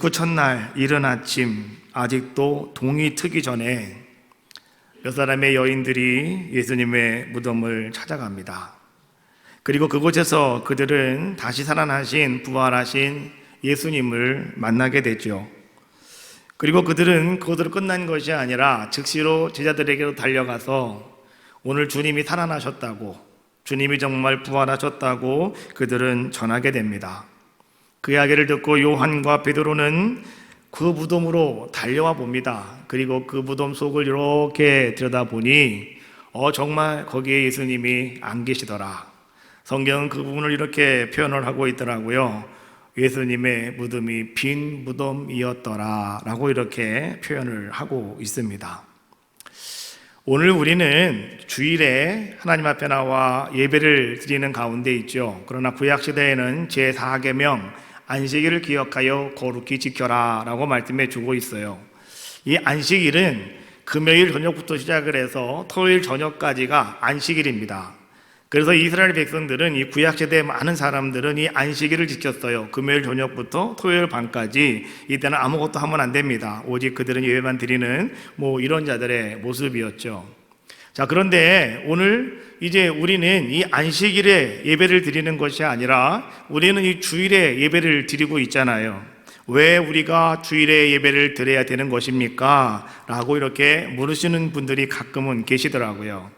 안식구 첫날 이른 아침, 아직도 동이 트기 전에 몇 사람의 여인들이 예수님의 무덤을 찾아갑니다. 그리고 그곳에서 그들은 다시 살아나신 부활하신 예수님을 만나게 되죠. 그리고 그들은 그것으로 끝난 것이 아니라 즉시로 제자들에게로 달려가서 오늘 주님이 살아나셨다고, 주님이 정말 부활하셨다고 그들은 전하게 됩니다. 그 이야기를 듣고 요한과 베드로는 그 무덤으로 달려와 봅니다. 그리고 그 무덤 속을 이렇게 들여다보니 정말 거기에 예수님이 안 계시더라. 성경은 그 부분을 이렇게 표현을 하고 있더라고요. 예수님의 무덤이 빈 무덤이었더라 라고 이렇게 표현을 하고 있습니다. 오늘 우리는 주일에 하나님 앞에 나와 예배를 드리는 가운데 있죠. 그러나 구약시대에는 제4계명 안식일을 기억하여 거룩히 지켜라 라고 말씀해 주고 있어요. 이 안식일은 금요일 저녁부터 시작을 해서 토요일 저녁까지가 안식일입니다. 그래서 이스라엘 백성들은, 이 구약시대의 많은 사람들은 이 안식일을 지켰어요. 금요일 저녁부터 토요일 밤까지. 이때는 아무것도 하면 안 됩니다. 오직 그들은 예배만 드리는 이런 자들의 모습이었죠. 자, 그런데 오늘 이제 우리는 이 안식일에 예배를 드리는 것이 아니라 우리는 이 주일에 예배를 드리고 있잖아요. 왜 우리가 주일에 예배를 드려야 되는 것입니까? 라고 이렇게 물으시는 분들이 가끔은 계시더라고요.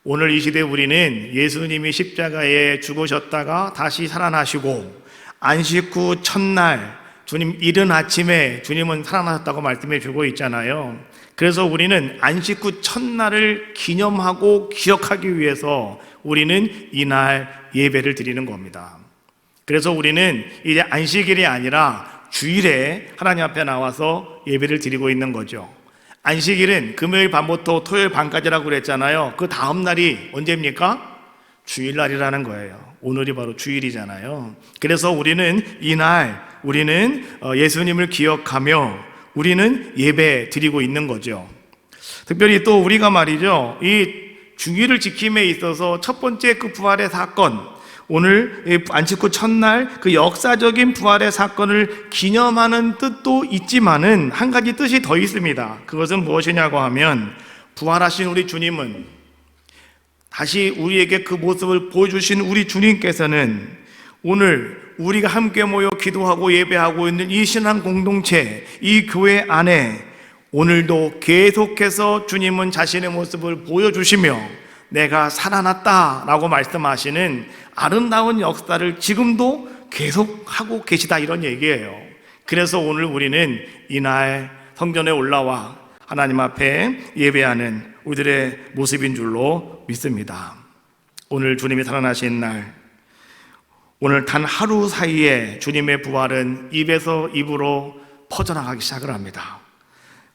오늘 이 시대에 우리는 예수님이 십자가에 죽으셨다가 다시 살아나시고 안식 후 첫날 주님 이른 아침에 주님은 살아나셨다고 말씀해 주고 있잖아요. 그래서 우리는 안식 후 첫날을 기념하고 기억하기 위해서 우리는 이날 예배를 드리는 겁니다. 그래서 우리는 이제 안식일이 아니라 주일에 하나님 앞에 나와서 예배를 드리고 있는 거죠. 안식일은 금요일 밤부터 토요일 밤까지라고 그랬잖아요. 그 다음 날이 언제입니까? 주일날이라는 거예요. 오늘이 바로 주일이잖아요. 그래서 우리는 이날 우리는 예수님을 기억하며 우리는 예배 드리고 있는 거죠. 특별히 또 우리가 말이죠, 이 주일을 지킴에 있어서 첫 번째 그 부활의 사건, 오늘 안식 후 첫날 그 역사적인 부활의 사건을 기념하는 뜻도 있지만은 한 가지 뜻이 더 있습니다. 그것은 무엇이냐고 하면, 부활하신 우리 주님은, 다시 우리에게 그 모습을 보여주신 우리 주님께서는 오늘 우리가 함께 모여 기도하고 예배하고 있는 이 신앙 공동체, 이 교회 안에 오늘도 계속해서 주님은 자신의 모습을 보여주시며 내가 살아났다라고 말씀하시는 아름다운 역사를 지금도 계속하고 계시다, 이런 얘기예요. 그래서 오늘 우리는 이날 성전에 올라와 하나님 앞에 예배하는 우리들의 모습인 줄로 믿습니다. 오늘 주님이 살아나신 날, 오늘 단 하루 사이에 주님의 부활은 입에서 입으로 퍼져나가기 시작을 합니다.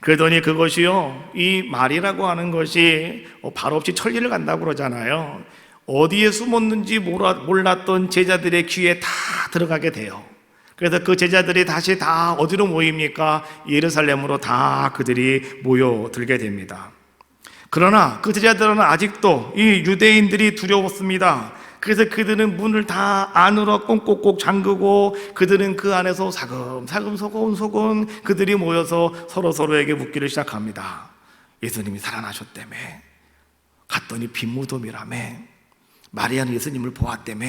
그러더니 그것이요, 이 말이라고 하는 것이 발 없이 천리를 간다고 그러잖아요. 어디에 숨었는지 몰랐던 제자들의 귀에 다 들어가게 돼요. 그래서 그 제자들이 다시 다 어디로 모입니까? 예루살렘으로 다 그들이 모여들게 됩니다. 그러나 그 제자들은 아직도 이 유대인들이 두려웠습니다. 그래서 그들은 문을 다 안으로 꽁꽁꽁 잠그고 그들은 그 안에서 사금사금 소곤소곤 그들이 모여서 서로에게 묻기를 시작합니다. 예수님이 살아나셨다며, 갔더니 빈 무덤이라며, 마리아는 예수님을 보았다며,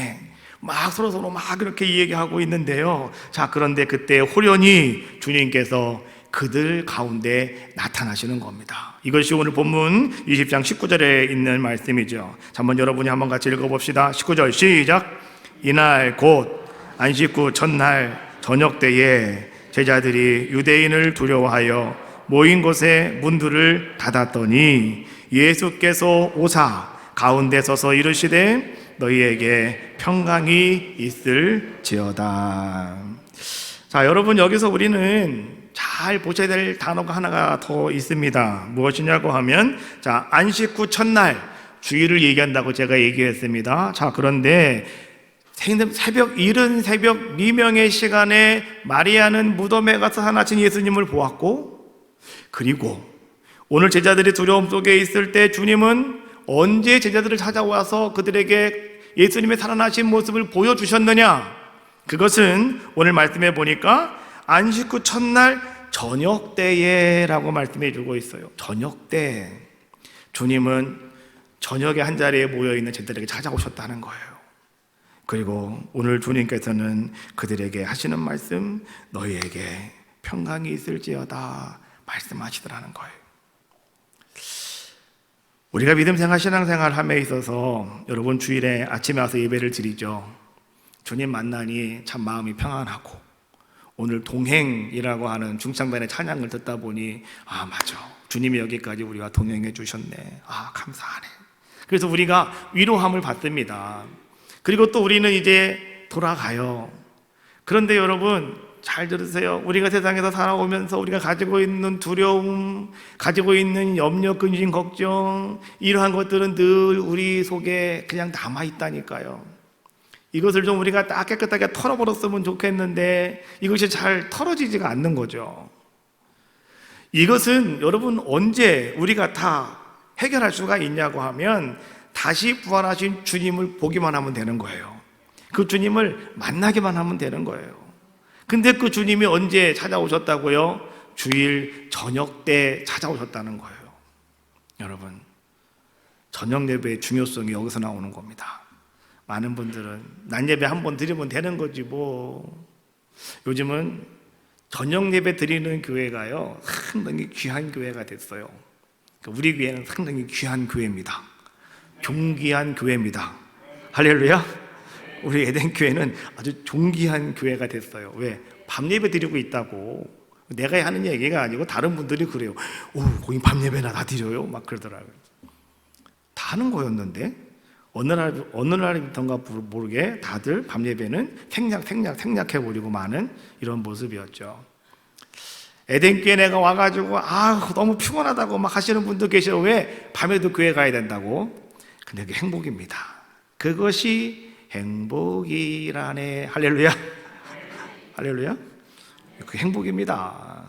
막 서로 막 그렇게 얘기하고 있는데요. 자, 그런데 그때 호련히 주님께서 그들 가운데 나타나시는 겁니다. 이것이 오늘 본문 20장 19절에 있는 말씀이죠. 자, 한번 여러분이 한번 같이 읽어봅시다. 19절 시작. 이날 곧 안식 후 첫날 저녁 때에 제자들이 유대인을 두려워하여 모인 곳에 문들을 닫았더니 예수께서 오사 가운데 서서 이르시되 너희에게 평강이 있을지어다. 자, 여러분, 여기서 우리는 잘 보셔야 될 단어가 하나가 더 있습니다. 무엇이냐고 하면, 자, 안식 후 첫날 주일을 얘기한다고 제가 얘기했습니다. 자, 그런데 이른 새벽 미명의 시간에 마리아는 무덤에 가서 살아나신 예수님을 보았고, 그리고 오늘 제자들이 두려움 속에 있을 때 주님은 언제 제자들을 찾아와서 그들에게 예수님의 살아나신 모습을 보여주셨느냐? 그것은 오늘 말씀해 보니까 안식 후 첫날 저녁 때에라고 말씀해 주고 있어요. 저녁 때. 주님은 저녁에 한 자리에 모여 있는 제자들에게 찾아오셨다는 거예요. 그리고 오늘 주님께서는 그들에게 하시는 말씀, 너희에게 평강이 있을지어다 말씀하시더라는 거예요. 우리가 믿음 생활, 신앙생활 함에 있어서 여러분 주일에 아침에 와서 예배를 드리죠. 주님 만나니 참 마음이 평안하고, 오늘 동행이라고 하는 중창단의 찬양을 듣다 보니 아 맞아, 주님이 여기까지 우리와 동행해 주셨네, 아 감사하네. 그래서 우리가 위로함을 받습니다. 그리고 또 우리는 이제 돌아가요. 그런데 여러분 잘 들으세요. 우리가 세상에서 살아오면서 우리가 가지고 있는 두려움, 가지고 있는 염려, 근심, 걱정, 이러한 것들은 늘 우리 속에 그냥 남아있다니까요. 이것을 좀 우리가 딱 깨끗하게 털어버렸으면 좋겠는데 이것이 잘 털어지지가 않는 거죠. 이것은 여러분 언제 우리가 다 해결할 수가 있냐고 하면 다시 부활하신 주님을 보기만 하면 되는 거예요. 그 주님을 만나기만 하면 되는 거예요. 근데 그 주님이 언제 찾아오셨다고요? 주일 저녁 때 찾아오셨다는 거예요. 여러분, 저녁 예배의 중요성이 여기서 나오는 겁니다. 많은 분들은 낮 예배 한 번 드리면 되는 거지 뭐. 요즘은 저녁 예배 드리는 교회가요 상당히 귀한 교회가 됐어요. 우리 교회는 상당히 귀한 교회입니다. 존귀한 교회입니다. 할렐루야. 우리 에덴 교회는 아주 존귀한 교회가 됐어요. 왜? 밤 예배 드리고 있다고. 내가 하는 얘기가 아니고 다른 분들이 그래요. 오, 거기 밤 예배나 다 드려요? 막 그러더라고요. 다 하는 거였는데 어느 날부터인가 모르게 다들 밤 예배는 생략해버리고 마는 이런 모습이었죠. 에덴 교회 내가 와가지고 너무 피곤하다고 막 하시는 분도 계셔. 왜? 밤에도 교회 가야 된다고. 근데 그게 행복입니다. 그것이 행복이라네. 할렐루야. 할렐루야. 그 행복입니다.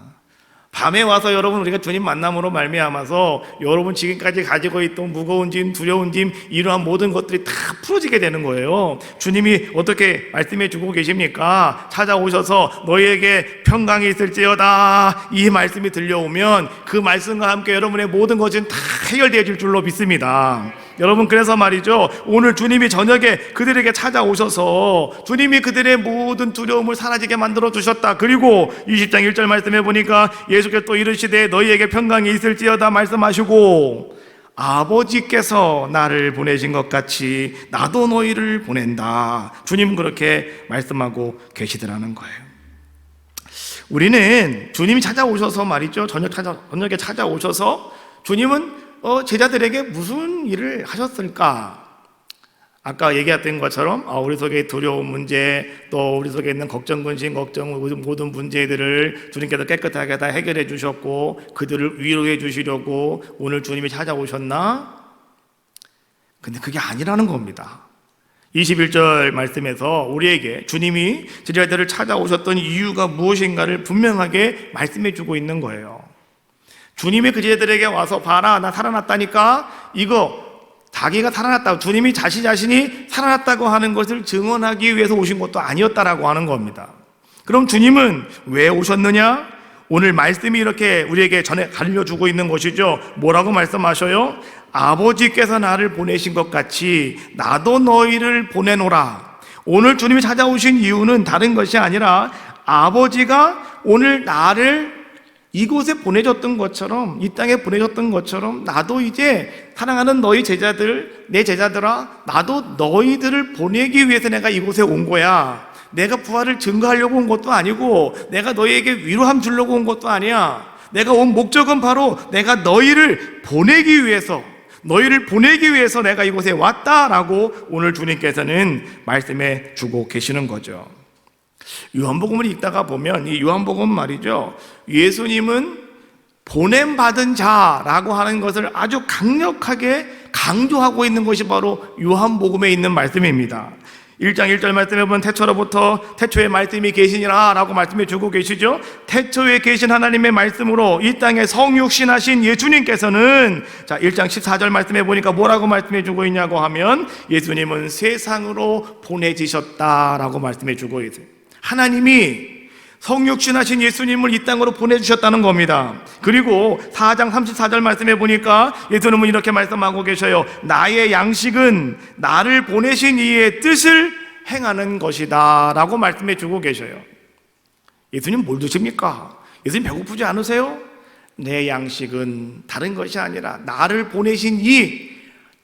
밤에 와서 여러분 우리가 주님 만남으로 말미암아서 여러분 지금까지 가지고 있던 무거운 짐, 두려운 짐, 이러한 모든 것들이 다 풀어지게 되는 거예요. 주님이 어떻게 말씀해 주고 계십니까? 찾아오셔서 너희에게 평강이 있을지어다, 이 말씀이 들려오면 그 말씀과 함께 여러분의 모든 것은 다 해결되어질 줄로 믿습니다. 여러분, 그래서 말이죠, 오늘 주님이 저녁에 그들에게 찾아오셔서 주님이 그들의 모든 두려움을 사라지게 만들어 주셨다. 그리고 20장 1절 말씀해 보니까 예수께서 또 이르시되 너희에게 평강이 있을지어다 말씀하시고, 아버지께서 나를 보내신 것 같이 나도 너희를 보낸다. 주님은 그렇게 말씀하고 계시더라는 거예요. 우리는 주님이 찾아오셔서 말이죠, 저녁에 찾아오셔서 주님은 제자들에게 무슨 일을 하셨을까? 아까 얘기했던 것처럼 우리 속에 두려운 문제, 또 우리 속에 있는 걱정, 근심, 모든 문제들을 주님께서 깨끗하게 다 해결해 주셨고 그들을 위로해 주시려고 오늘 주님이 찾아오셨나? 근데 그게 아니라는 겁니다. 21절 말씀에서 우리에게 주님이 제자들을 찾아오셨던 이유가 무엇인가를 분명하게 말씀해 주고 있는 거예요. 주님이 그 제자들에게 와서 봐라, 나 살아났다니까, 이거 자기가 살아났다고, 주님이 자신이 살아났다고 하는 것을 증언하기 위해서 오신 것도 아니었다라고 하는 겁니다. 그럼 주님은 왜 오셨느냐? 오늘 말씀이 이렇게 우리에게 전해 알려주고 있는 것이죠. 뭐라고 말씀하셔요? 아버지께서 나를 보내신 것 같이 나도 너희를 보내노라. 오늘 주님이 찾아오신 이유는 다른 것이 아니라 아버지가 오늘 나를 이곳에 보내줬던 것처럼, 이 땅에 보내줬던 것처럼 나도 이제 사랑하는 너희 제자들, 내 제자들아, 나도 너희들을 보내기 위해서 내가 이곳에 온 거야. 내가 부활을 증거하려고 온 것도 아니고 내가 너희에게 위로함 주려고 온 것도 아니야. 내가 온 목적은 바로 내가 너희를 보내기 위해서 내가 이곳에 왔다라고 오늘 주님께서는 말씀해 주고 계시는 거죠. 요한복음을 읽다가 보면 이 요한복음 말이죠, 예수님은 보냄받은 자라고 하는 것을 아주 강력하게 강조하고 있는 것이 바로 요한복음에 있는 말씀입니다. 1장 1절 말씀해 보면 태초로부터 태초에 말씀이 계시니라 라고 말씀해 주고 계시죠. 태초에 계신 하나님의 말씀으로 이 땅에 성육신하신 예수님께서는, 자 1장 14절 말씀해 보니까 뭐라고 말씀해 주고 있냐고 하면 예수님은 세상으로 보내지셨다라고 말씀해 주고 있어요. 하나님이 성육신하신 예수님을 이 땅으로 보내주셨다는 겁니다. 그리고 4장 34절 말씀해 보니까 예수님은 이렇게 말씀하고 계셔요. 나의 양식은 나를 보내신 이의 뜻을 행하는 것이다 라고 말씀해 주고 계셔요. 예수님 뭘 드십니까? 예수님 배고프지 않으세요? 내 양식은 다른 것이 아니라 나를 보내신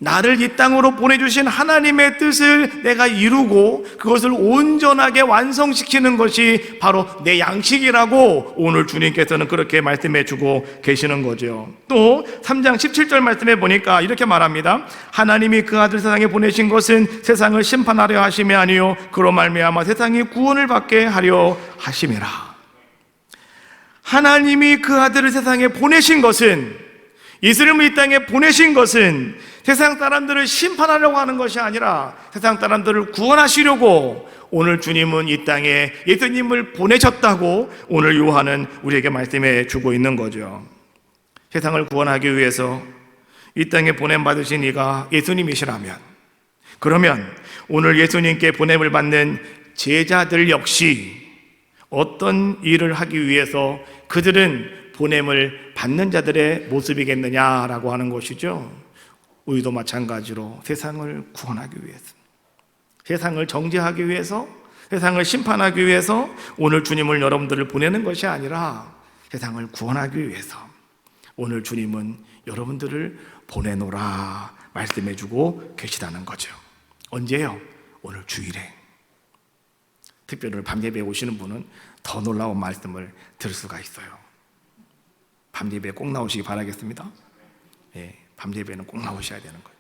나를 이 땅으로 보내주신 하나님의 뜻을 내가 이루고 그것을 온전하게 완성시키는 것이 바로 내 양식이라고 오늘 주님께서는 그렇게 말씀해 주고 계시는 거죠. 또 3장 17절 말씀해 보니까 이렇게 말합니다. 하나님이 그 아들 세상에 보내신 것은 세상을 심판하려 하심이 아니요 그로 말미암아 세상이 구원을 받게 하려 하심이라. 하나님이 그 아들을 세상에 보내신 것은, 예수님을 이 땅에 보내신 것은 세상 사람들을 심판하려고 하는 것이 아니라 세상 사람들을 구원하시려고 오늘 주님은 이 땅에 예수님을 보내셨다고 오늘 요한은 우리에게 말씀해 주고 있는 거죠. 세상을 구원하기 위해서 이 땅에 보냄받으신 이가 예수님이시라면, 그러면 오늘 예수님께 보냄을 받는 제자들 역시 어떤 일을 하기 위해서 그들은 보냄을 받는 자들의 모습이겠느냐라고 하는 것이죠. 우리도 마찬가지로 세상을 구원하기 위해서, 세상을 정죄하기 위해서, 세상을 심판하기 위해서 오늘 주님을 여러분들을 보내는 것이 아니라 세상을 구원하기 위해서 오늘 주님은 여러분들을 보내노라 말씀해 주고 계시다는 거죠. 언제요? 오늘 주일에. 특별히 오늘 밤예배에 오시는 분은 더 놀라운 말씀을 들을 수가 있어요. 밤예배에 꼭 나오시기 바라겠습니다. 예, 밤예배는 꼭 나오셔야 되는 거예요.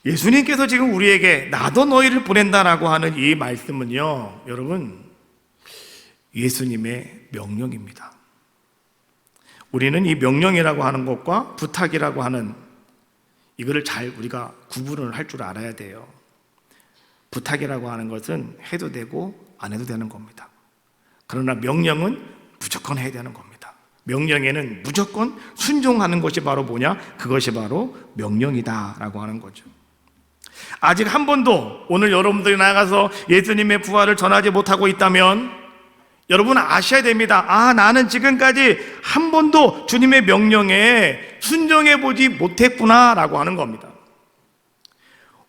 예수님께서 지금 우리에게 나도 너희를 보낸다라고 하는 이 말씀은요, 여러분, 예수님의 명령입니다. 우리는 이 명령이라고 하는 것과 부탁이라고 하는 이거를 잘 우리가 구분을 할 줄 알아야 돼요. 부탁이라고 하는 것은 해도 되고 안 해도 되는 겁니다. 그러나 명령은 무조건 해야 되는 겁니다. 명령에는 무조건 순종하는 것이 바로 뭐냐? 그것이 바로 명령이다라고 하는 거죠. 아직 한 번도 오늘 여러분들이 나가서 예수님의 부활을 전하지 못하고 있다면 여러분 아셔야 됩니다. 나는 지금까지 한 번도 주님의 명령에 순종해 보지 못했구나라고 하는 겁니다.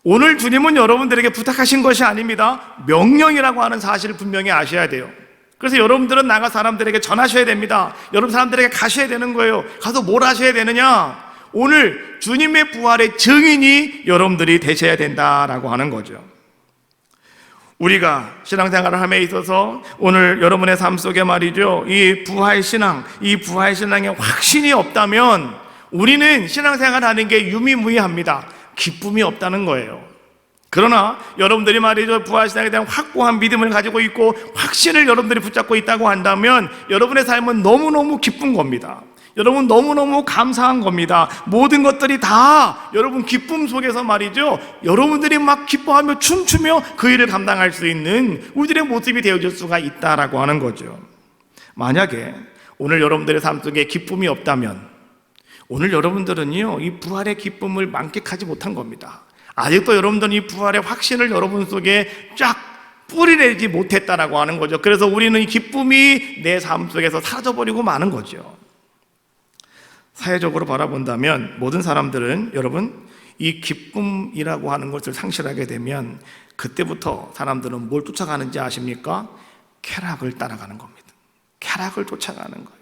오늘 주님은 여러분들에게 부탁하신 것이 아닙니다. 명령이라고 하는 사실을 분명히 아셔야 돼요. 그래서 여러분들은 나가 사람들에게 전하셔야 됩니다. 여러분 사람들에게 가셔야 되는 거예요. 가서 뭘 하셔야 되느냐? 오늘 주님의 부활의 증인이 여러분들이 되셔야 된다라고 하는 거죠. 우리가 신앙생활을 함에 있어서 오늘 여러분의 삶 속에 말이죠, 이 부활신앙에 확신이 없다면 우리는 신앙생활 하는 게 유미무이합니다. 기쁨이 없다는 거예요. 그러나 여러분들이 말이죠, 부활신앙에 대한 확고한 믿음을 가지고 있고 확신을 여러분들이 붙잡고 있다고 한다면 여러분의 삶은 너무너무 기쁜 겁니다. 여러분 너무너무 감사한 겁니다. 모든 것들이 다 여러분 기쁨 속에서 말이죠, 여러분들이 막 기뻐하며 춤추며 그 일을 감당할 수 있는 우리들의 모습이 되어질 수가 있다라고 하는 거죠. 만약에 오늘 여러분들의 삶 속에 기쁨이 없다면 오늘 여러분들은요, 이 부활의 기쁨을 만끽하지 못한 겁니다. 아직도 여러분들은 이 부활의 확신을 여러분 속에 쫙 뿌리내지 못했다라고 하는 거죠. 그래서 우리는 이 기쁨이 내 삶 속에서 사라져버리고 마는 거죠. 사회적으로 바라본다면 모든 사람들은 여러분 이 기쁨이라고 하는 것을 상실하게 되면 그때부터 사람들은 뭘 쫓아가는지 아십니까? 쾌락을 따라가는 겁니다. 쾌락을 쫓아가는 거예요.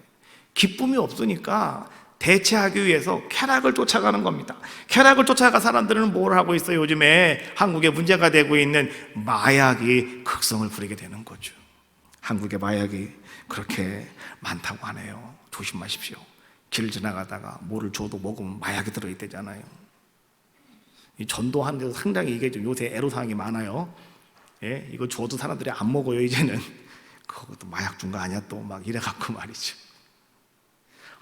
기쁨이 없으니까 대체하기 위해서 쾌락을 쫓아가는 겁니다. 쾌락을 쫓아가 사람들은 뭘 하고 있어요? 요즘에 한국에 문제가 되고 있는 마약이 극성을 부리게 되는 거죠. 한국에 마약이 그렇게 많다고 하네요. 조심하십시오. 길 지나가다가 뭐를 줘도 먹으면 마약이 들어있대잖아요. 이 전도하는 데서 상당히 이게 좀 요새 애로사항이 많아요. 예? 이거 줘도 사람들이 안 먹어요, 이제는. 그것도 마약 준 거 아니야? 또 막 이래갖고 말이죠.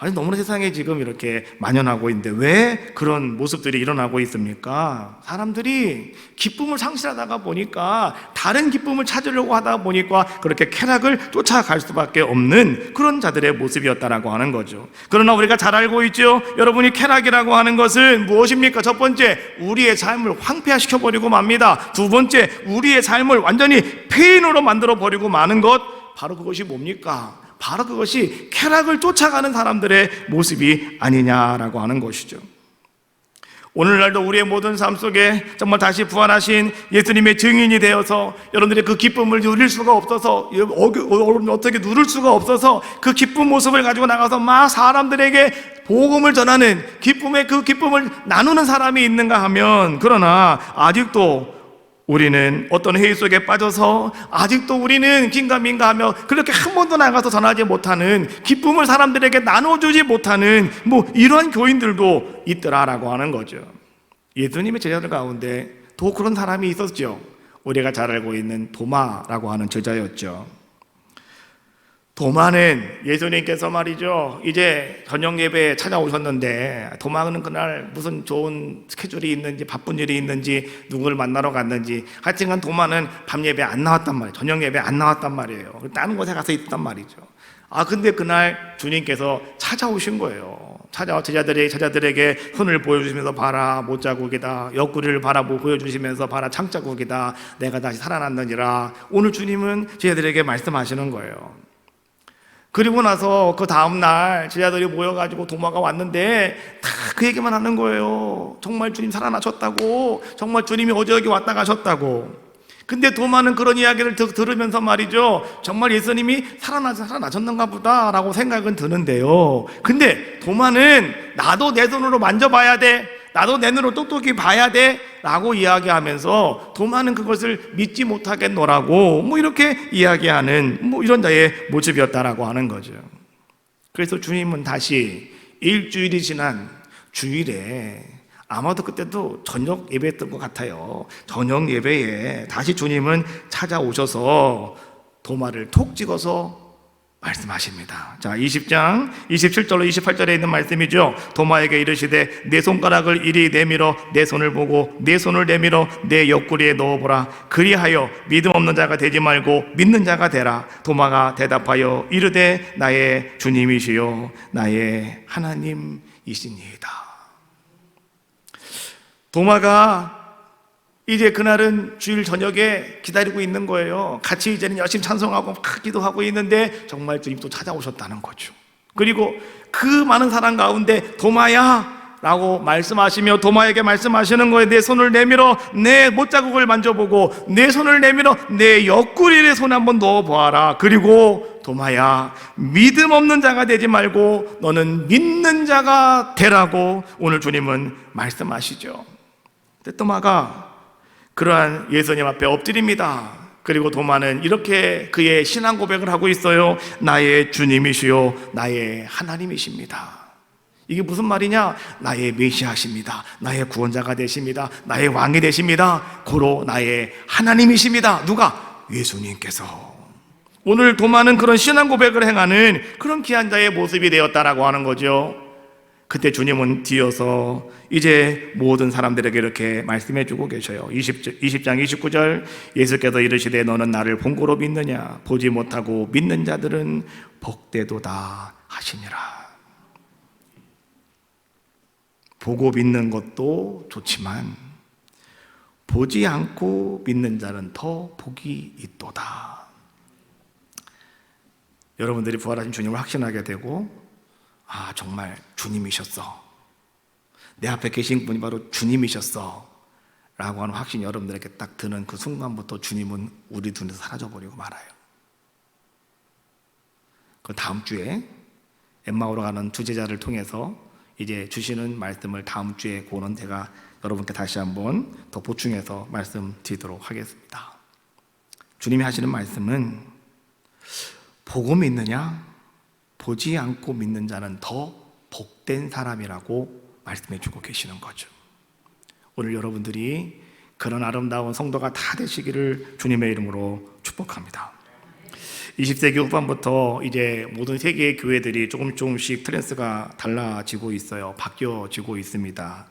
아니, 너무나 세상에 지금 이렇게 만연하고 있는데 왜 그런 모습들이 일어나고 있습니까? 사람들이 기쁨을 상실하다가 보니까 다른 기쁨을 찾으려고 하다 보니까 그렇게 쾌락을 쫓아갈 수밖에 없는 그런 자들의 모습이었다라고 하는 거죠. 그러나 우리가 잘 알고 있죠. 여러분이 쾌락이라고 하는 것은 무엇입니까? 첫 번째, 우리의 삶을 황폐화시켜버리고 맙니다. 두 번째, 우리의 삶을 완전히 폐인으로 만들어버리고 마는 것, 바로 그것이 뭡니까? 바로 그것이 쾌락을 쫓아가는 사람들의 모습이 아니냐라고 하는 것이죠. 오늘날도 우리의 모든 삶 속에 정말 다시 부활하신 예수님의 증인이 되어서 여러분들이 그 기쁨을 누릴 수가 없어서, 어떻게 누릴 수가 없어서 그 기쁜 모습을 가지고 나가서 막 사람들에게 복음을 전하는 기쁨의 그 기쁨을 나누는 사람이 있는가 하면, 그러나 아직도 우리는 어떤 회의 속에 빠져서 아직도 우리는 긴가민가하며 그렇게 한 번도 나가서 전하지 못하는, 기쁨을 사람들에게 나눠주지 못하는 이러한 교인들도 있더라라고 하는 거죠. 예수님의 제자들 가운데 또 그런 사람이 있었죠. 우리가 잘 알고 있는 도마라고 하는 제자였죠. 도마는 예수님께서 말이죠, 이제 저녁 예배에 찾아오셨는데, 도마는 그날 무슨 좋은 스케줄이 있는지 바쁜 일이 있는지 누구를 만나러 갔는지 하여튼간 도마는 밤 예배 안 나왔단 말이에요. 저녁 예배 안 나왔단 말이에요. 다른 곳에 가서 있단 말이죠. 근데 그날 주님께서 찾아오신 거예요. 찾아와 제자들에게 손을 보여주시면서 봐라, 못자국이다. 옆구리를 봐라, 보여주시면서 봐라, 창자국이다. 내가 다시 살아났느니라. 오늘 주님은 제자들에게 말씀하시는 거예요. 그리고 나서 그 다음날 제자들이 모여가지고 도마가 왔는데 다 그 얘기만 하는 거예요. 정말 주님 살아나셨다고, 정말 주님이 어제 여기 왔다 가셨다고. 근데 도마는 그런 이야기를 들으면서 말이죠, 정말 예수님이 살아나셨는가 보다 라고 생각은 드는데요, 근데 도마는 나도 내 손으로 만져봐야 돼, 나도 내 눈으로 똑똑히 봐야 돼 라고 이야기하면서 도마는 그것을 믿지 못하겠노라고 이렇게 이야기하는 이런 자의 모습이었다라고 하는 거죠. 그래서 주님은 다시 일주일이 지난 주일에, 아마도 그때도 저녁 예배였던 것 같아요. 저녁 예배에 다시 주님은 찾아오셔서 도마를 톡 찍어서 말씀하십니다. 자, 20장 27절로 28절에 있는 말씀이죠. 도마에게 이르시되 내 손가락을 이리 내밀어 내 손을 보고 내 손을 내밀어 내 옆구리에 넣어보라. 그리하여 믿음 없는 자가 되지 말고 믿는 자가 되라. 도마가 대답하여 이르되 나의 주님이시요 나의 하나님이시니이다. 도마가 이제 그날은 주일 저녁에 기다리고 있는 거예요. 같이 이제는 열심히 찬송하고 막 기도하고 있는데 정말 주님 또 찾아오셨다는 거죠. 그리고 그 많은 사람 가운데 도마야 라고 말씀하시며 도마에게 말씀하시는 거예요. 내 손을 내밀어 내 못자국을 만져보고 내 손을 내밀어 내 옆구리에 손 한번 넣어보아라. 그리고 도마야, 믿음 없는 자가 되지 말고 너는 믿는 자가 되라고 오늘 주님은 말씀하시죠. 근데 도마가 그러한 예수님 앞에 엎드립니다. 그리고 도마는 이렇게 그의 신앙 고백을 하고 있어요. 나의 주님이시요 나의 하나님이십니다. 이게 무슨 말이냐? 나의 메시아십니다. 나의 구원자가 되십니다. 나의 왕이 되십니다. 고로 나의 하나님이십니다. 누가? 예수님께서. 오늘 도마는 그런 신앙 고백을 행하는 그런 귀한 자의 모습이 되었다라고 하는 거죠. 그때 주님은 뒤어서 이제 모든 사람들에게 이렇게 말씀해 주고 계셔요. 20장 29절, 예수께서 이르시되 너는 나를 본고로 믿느냐? 보지 못하고 믿는 자들은 복되도다 하시니라. 보고 믿는 것도 좋지만 보지 않고 믿는 자는 더 복이 있도다. 여러분들이 부활하신 주님을 확신하게 되고, 정말 주님이셨어, 내 앞에 계신 분이 바로 주님이셨어 라고 하는 확신이 여러분들에게 딱 드는 그 순간부터 주님은 우리 눈에서 사라져버리고 말아요. 그 다음 주에 엠마오로 가는 두 제자를 통해서 이제 주시는 말씀을 다음 주에 고는 제가 여러분께 다시 한번 더 보충해서 말씀드리도록 하겠습니다. 주님이 하시는 말씀은 보고 믿느냐? 보지 않고 믿는 자는 더 복된 사람이라고 말씀해 주고 계시는 거죠. 오늘 여러분들이 그런 아름다운 성도가 다 되시기를 주님의 이름으로 축복합니다. 20세기 후반부터 이제 모든 세계의 교회들이 조금씩 트렌스가 달라지고 있어요. 바뀌어지고 있습니다.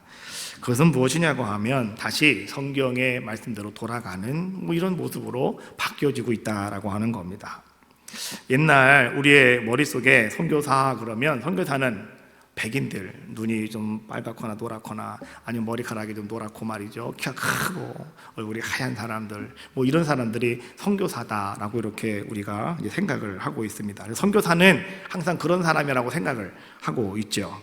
그것은 무엇이냐고 하면 다시 성경의 말씀대로 돌아가는 이런 모습으로 바뀌어지고 있다라고 하는 겁니다. 옛날 우리의 머릿속에 선교사 그러면 선교사는 백인들, 눈이 좀 빨갛거나 노랗거나 아니면 머리카락이 좀 노랗고 말이죠, 키가 크고 얼굴이 하얀 사람들, 이런 사람들이 선교사다라고 이렇게 우리가 이제 생각을 하고 있습니다. 그래서 선교사는 항상 그런 사람이라고 생각을 하고 있죠.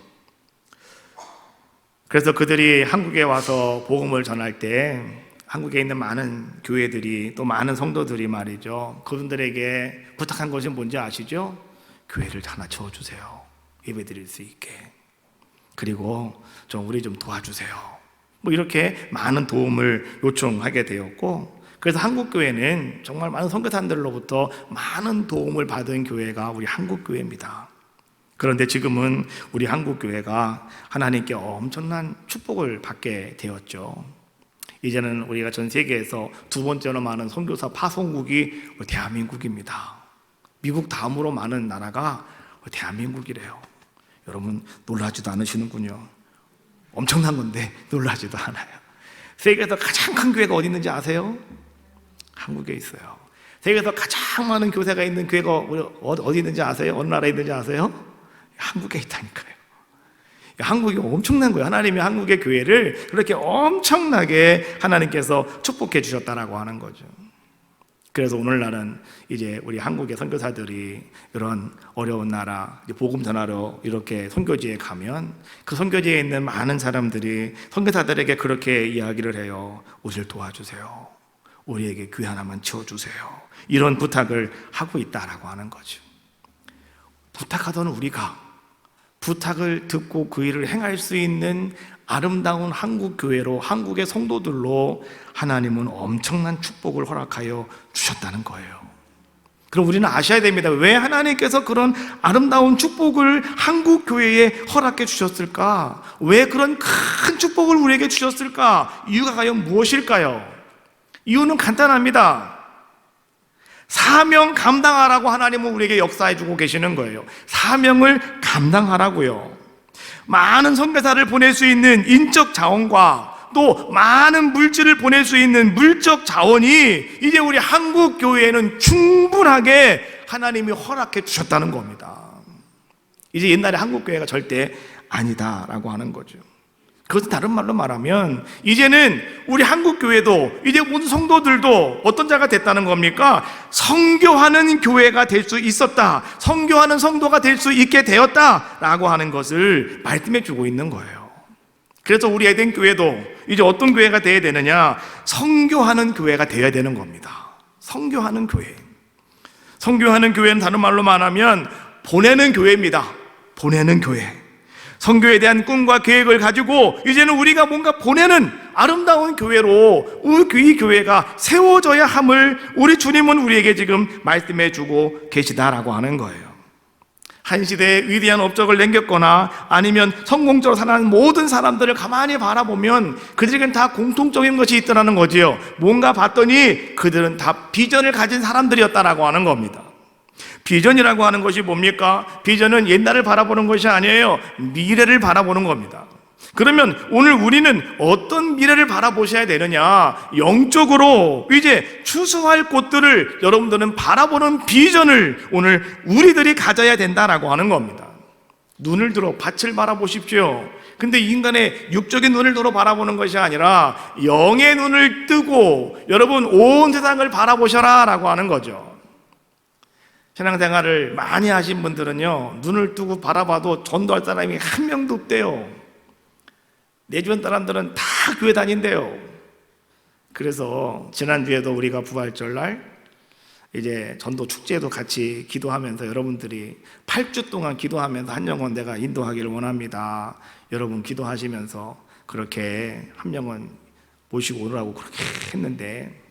그래서 그들이 한국에 와서 복음을 전할 때 한국에 있는 많은 교회들이 또 많은 성도들이 말이죠, 그분들에게 부탁한 것이 뭔지 아시죠? 교회를 하나 지어주세요. 예배 드릴 수 있게. 그리고 우리 좀 도와주세요. 이렇게 많은 도움을 요청하게 되었고, 그래서 한국교회는 정말 많은 선교사님들로부터 많은 도움을 받은 교회가 우리 한국교회입니다. 그런데 지금은 우리 한국교회가 하나님께 엄청난 축복을 받게 되었죠. 이제는 우리가 전 세계에서 두 번째로 많은 선교사 파송국이 대한민국입니다. 미국 다음으로 많은 나라가 대한민국이래요. 여러분 놀라지도 않으시는군요. 엄청난 건데 놀라지도 않아요. 세계에서 가장 큰 교회가 어디 있는지 아세요? 한국에 있어요. 세계에서 가장 많은 교회가 있는 교회가 어디 있는지 아세요? 어느 나라에 있는지 아세요? 한국에 있다니까요. 한국이 엄청난 거예요. 하나님이 한국의 교회를 그렇게 엄청나게 하나님께서 축복해 주셨다라고 하는 거죠. 그래서 오늘날은 이제 우리 한국의 선교사들이 이런 어려운 나라 복음 전하러 이렇게 선교지에 가면 그 선교지에 있는 많은 사람들이 선교사들에게 그렇게 이야기를 해요. 우리를 도와주세요. 우리에게 교회 하나만 지어주세요. 이런 부탁을 하고 있다라고 하는 거죠. 부탁하던 우리가 부탁을 듣고 그 일을 행할 수 있는 아름다운 한국 교회로, 한국의 성도들로 하나님은 엄청난 축복을 허락하여 주셨다는 거예요. 그럼 우리는 아셔야 됩니다. 왜 하나님께서 그런 아름다운 축복을 한국 교회에 허락해 주셨을까? 왜 그런 큰 축복을 우리에게 주셨을까? 이유가 과연 무엇일까요? 이유는 간단합니다. 사명 감당하라고 하나님은 우리에게 역사해 주고 계시는 거예요. 사명을 감당하라고요. 많은 선교사를 보낼 수 있는 인적 자원과 또 많은 물질을 보낼 수 있는 물적 자원이 이제 우리 한국 교회에는 충분하게 하나님이 허락해 주셨다는 겁니다. 이제 옛날에 한국 교회가 절대 아니다라고 하는 거죠. 그것은 다른 말로 말하면 이제는 우리 한국 교회도 이제 모든 성도들도 어떤 자가 됐다는 겁니까? 선교하는 교회가 될 수 있었다, 선교하는 성도가 될 수 있게 되었다라고 하는 것을 말씀해 주고 있는 거예요. 그래서 우리 에덴 교회도 이제 어떤 교회가 되어야 되느냐? 선교하는 교회가 되어야 되는 겁니다. 선교하는 교회. 선교하는 교회는 다른 말로 말하면 보내는 교회입니다. 보내는 교회. 선교에 대한 꿈과 계획을 가지고 이제는 우리가 뭔가 보내는 아름다운 교회로 이 교회가 세워져야 함을 우리 주님은 우리에게 지금 말씀해 주고 계시다라고 하는 거예요. 한 시대에 위대한 업적을 남겼거나 아니면 성공적으로 살아가는 모든 사람들을 가만히 바라보면 그들에게는 다 공통적인 것이 있더라는 거지요. 뭔가 봤더니 그들은 다 비전을 가진 사람들이었다라고 하는 겁니다. 비전이라고 하는 것이 뭡니까? 비전은 옛날을 바라보는 것이 아니에요. 미래를 바라보는 겁니다. 그러면 오늘 우리는 어떤 미래를 바라보셔야 되느냐? 영적으로 이제 추수할 꽃들을 여러분들은 바라보는 비전을 오늘 우리들이 가져야 된다라고 하는 겁니다. 눈을 들어 밭을 바라보십시오. 근데 인간의 육적인 눈을 들어 바라보는 것이 아니라 영의 눈을 뜨고 여러분 온 세상을 바라보셔라 라고 하는 거죠. 신앙생활을 많이 하신 분들은요, 눈을 뜨고 바라봐도 전도할 사람이 한 명도 없대요. 내 주변 사람들은 다 교회 다닌대요. 그래서 지난주에도 우리가 부활절날 이제 전도 축제도 같이 기도하면서 여러분들이 8주 동안 기도하면서 한 영혼 내가 인도하기를 원합니다. 여러분 기도하시면서 그렇게 한 명은 모시고 오느라고 그렇게 했는데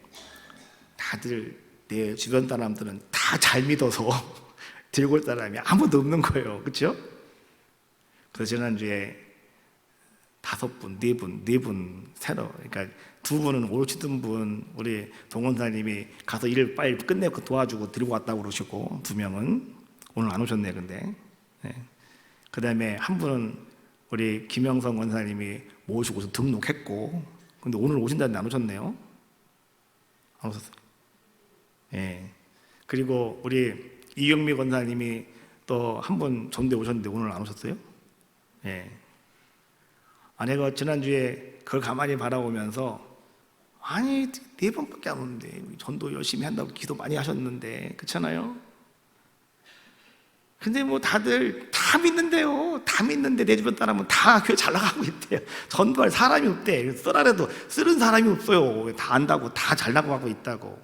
다들 내 주변 사람들은 다 잘 믿어서 들고 올 사람이 아무도 없는 거예요. 그렇죠? 그래서 지난주에 5분, 4분, 4분 새로, 그러니까 2분은 오시던 분, 우리 동원사님이 가서 일을 빨리 끝내고 도와주고 데리고 왔다고 그러시고, 2명은 오늘 안 오셨네. 근데 그 다음에 한 분은 우리 김영성 원사님이 모시고서 등록했고, 근데 오늘 오신다는데 안 오셨네요. 안 오셨어요. 그리고 우리 이영미 권사님이 또 한 분 전대 오셨는데 오늘 안 오셨어요? 아내가 지난주에 그걸 가만히 바라보면서, 아니 4번밖에 안 오는데 전도 열심히 한다고 기도 많이 하셨는데, 그렇잖아요? 근데 뭐 다들 다 믿는데요. 다 믿는데 내 주변 사람은 다 교회 잘 나가고 있대요. 전도할 사람이 없대. 쓰라래도 쓰는 사람이 없어요. 다 안다고 다 잘 나가고 있다고.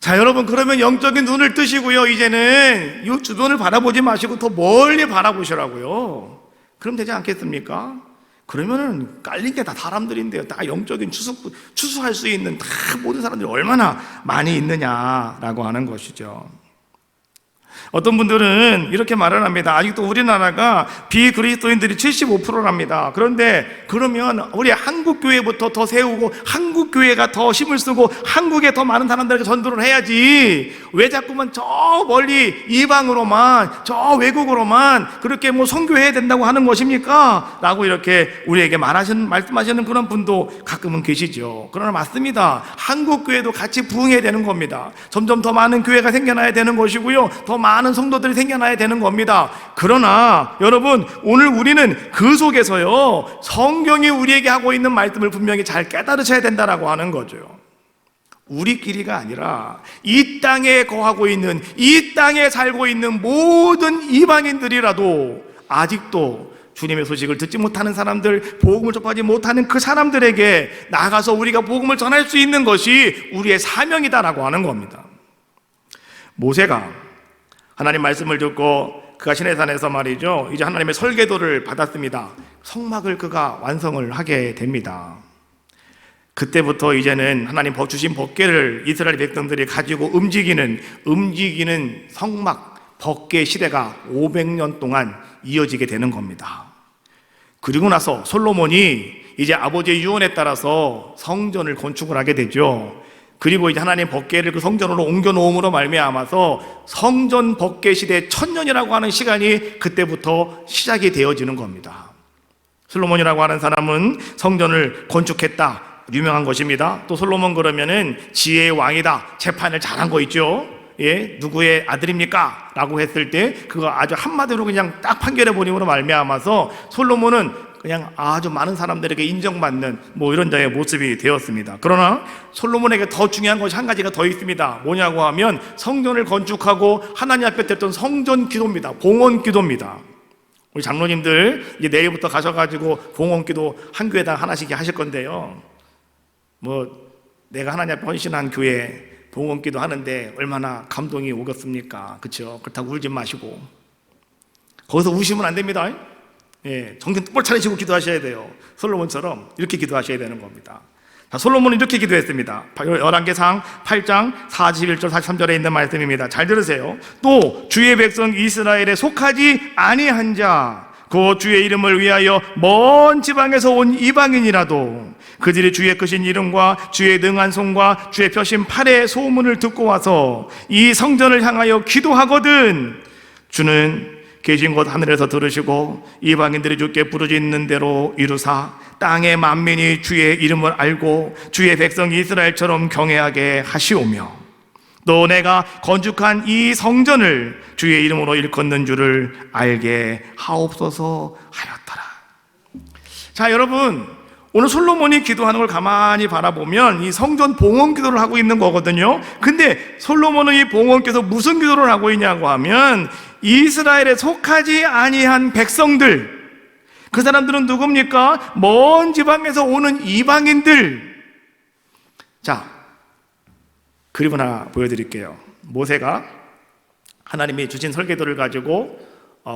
자, 여러분, 그러면 영적인 눈을 뜨시고요, 이제는 이 주변을 바라보지 마시고 더 멀리 바라보시라고요. 그럼 되지 않겠습니까? 그러면은 깔린 게 다 사람들인데요. 다 영적인 추수할 수 있는 다 모든 사람들이 얼마나 많이 있느냐라고 하는 것이죠. 어떤 분들은 이렇게 말을 합니다. 아직도 우리나라가 비그리스도인들이 75%랍니다. 그런데 그러면 우리 한국교회부터 더 세우고 한국교회가 더 힘을 쓰고 한국에 더 많은 사람들에게 전도를 해야지, 왜 자꾸만 저 멀리 이방으로만, 저 외국으로만 그렇게 뭐 선교해야 된다고 하는 것입니까? 라고 이렇게 우리에게 말씀하시는 그런 분도 가끔은 계시죠. 그러나 맞습니다. 한국교회도 같이 부흥해야 되는 겁니다. 점점 더 많은 교회가 생겨나야 되는 것이고요, 더 많은 성도들이 생겨나야 되는 겁니다. 그러나 여러분, 오늘 우리는 그 속에서요, 성경이 우리에게 하고 있는 말씀을 분명히 잘 깨달으셔야 된다라고 하는 거죠. 우리끼리가 아니라 이 땅에 거하고 있는, 이 땅에 살고 있는 모든 이방인들이라도 아직도 주님의 소식을 듣지 못하는 사람들, 복음을 접하지 못하는 그 사람들에게 나가서 우리가 복음을 전할 수 있는 것이 우리의 사명이다라고 하는 겁니다. 모세가 하나님 말씀을 듣고 그가 시내산에서 말이죠, 이제 하나님의 설계도를 받았습니다. 성막을 그가 완성을 하게 됩니다. 그때부터 이제는 하나님 주신 법궤를 이스라엘 백성들이 가지고 움직이는 성막 법궤 시대가 500년 동안 이어지게 되는 겁니다. 그리고 나서 솔로몬이 이제 아버지의 유언에 따라서 성전을 건축을 하게 되죠. 그리고 이제 하나님 법궤를 그 성전으로 옮겨 놓음으로 말미암아서 성전 법궤 시대 1000년이라고 하는 시간이 그때부터 시작이 되어지는 겁니다. 솔로몬이라고 하는 사람은 성전을 건축했다, 유명한 것입니다. 또 솔로몬 그러면은 지혜의 왕이다, 재판을 잘한 거 있죠. 누구의 아들입니까? 라고 했을 때 그거 아주 한마디로 그냥 딱 판결해 버림으로 말미암아서 솔로몬은 그냥 아주 많은 사람들에게 인정받는 뭐 이런 자의 모습이 되었습니다. 그러나 솔로몬에게 더 중요한 것이 한 가지가 더 있습니다. 뭐냐고 하면 성전을 건축하고 하나님 앞에 드렸던 성전 기도입니다. 봉헌 기도입니다. 우리 장로님들 이제 내일부터 가셔가지고 봉헌 기도 한 교회당 하나씩 하실 건데요, 뭐 내가 하나님 앞에 헌신한 교회 봉헌 기도 하는데 얼마나 감동이 오겠습니까? 그렇죠? 그렇다고 울지 마시고 거기서 우시면 안 됩니다. 정신 똑바로 차리시고 기도하셔야 돼요. 솔로몬처럼 이렇게 기도하셔야 되는 겁니다. 자, 솔로몬은 이렇게 기도했습니다. 열왕기상 8장 41절 43절에 있는 말씀입니다. 잘 들으세요. 또 주의 백성 이스라엘에 속하지 아니한 자, 그 주의 이름을 위하여 먼 지방에서 온 이방인이라도 그들이 주의 크신 이름과 주의 능한 손과 주의 펴신 팔의 소문을 듣고 와서 이 성전을 향하여 기도하거든 주는 계신 곳 하늘에서 들으시고 이방인들이 주께 부르짖는 대로 이루사 땅의 만민이 주의 이름을 알고 주의 백성 이스라엘처럼 경외하게 하시오며 또 내가 건축한 이 성전을 주의 이름으로 일컫는 줄을 알게 하옵소서 하였더라. 자, 여러분, 오늘 솔로몬이 기도하는 걸 가만히 바라보면 이 성전 봉헌 기도를 하고 있는 거거든요. 근데 솔로몬은 이 봉헌 기도 무슨 기도를 하고 있냐고 하면 이스라엘에 속하지 아니한 백성들, 그 사람들은 누굽니까? 먼 지방에서 오는 이방인들. 자, 그림 하나 보여드릴게요. 모세가 하나님이 주신 설계도를 가지고